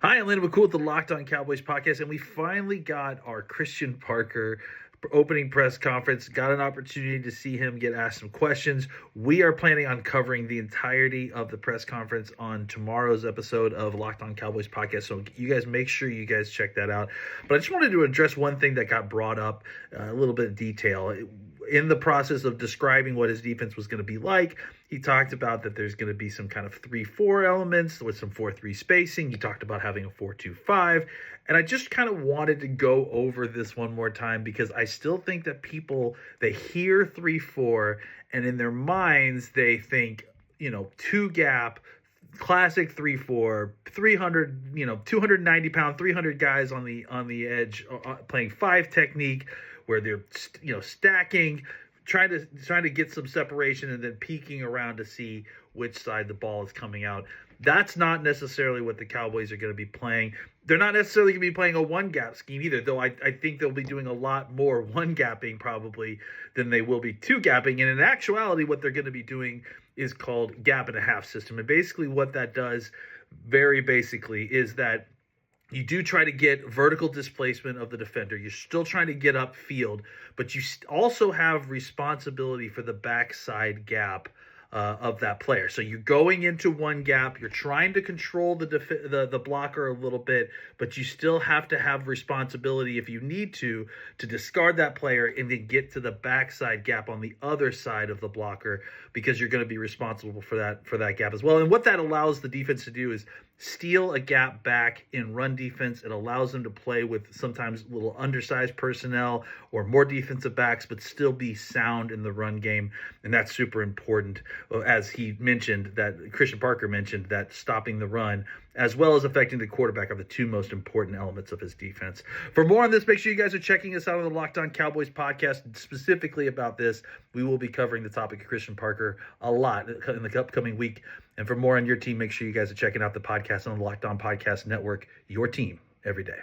Hi, I'm Landon McCool with the Locked On Cowboys podcast, and we finally got our Christian Parker opening press conference. Got an opportunity to see him get asked some questions. We are planning on covering the entirety of the press conference on tomorrow's episode of Locked On Cowboys podcast, so you guys make sure you guys check that out. But I just wanted to address one thing that got brought up a little bit in detail. In the process of describing what his defense was going to be like, he talked about that there's going to be some kind of 3-4 elements with some 4-3 spacing. He talked about having a 4-2-5. And I just kind of wanted to go over this one more time because I still think that people, they hear 3-4 and in their minds they think, two gap, classic 3-4, 300, 290 pound, 300 guys on the edge playing 5 technique, where they're stacking, trying to get some separation and then peeking around to see which side the ball is coming out. That's not necessarily what the Cowboys are going to be playing. They're not necessarily going to be playing a one-gap scheme either, though I think they'll be doing a lot more one-gapping probably than they will be two-gapping. And in actuality, what they're going to be doing is called gap-and-a-half system. And basically what that does, very basically, is that you do try to get vertical displacement of the defender. You're still trying to get upfield, but you also have responsibility for the backside gap of that player. So you're going into one gap, you're trying to control the blocker a little bit, but you still have to have responsibility if you need to discard that player and then get to the backside gap on the other side of the blocker, because you're going to be responsible for that gap as well. And what that allows the defense to do is steal a gap back in run defense. It allows them to play with sometimes little undersized personnel or more defensive backs, but still be sound in the run game. And that's super important. As he mentioned, that Christian Parker mentioned, that stopping the run as well as affecting the quarterback are the two most important elements of his defense. For more on this, make sure you guys are checking us out on the Locked On Cowboys podcast. Specifically about this, we will be covering the topic of Christian Parker a lot in the upcoming week. And for more on your team, make sure you guys are checking out the podcast on the Locked On Podcast Network, your team every day.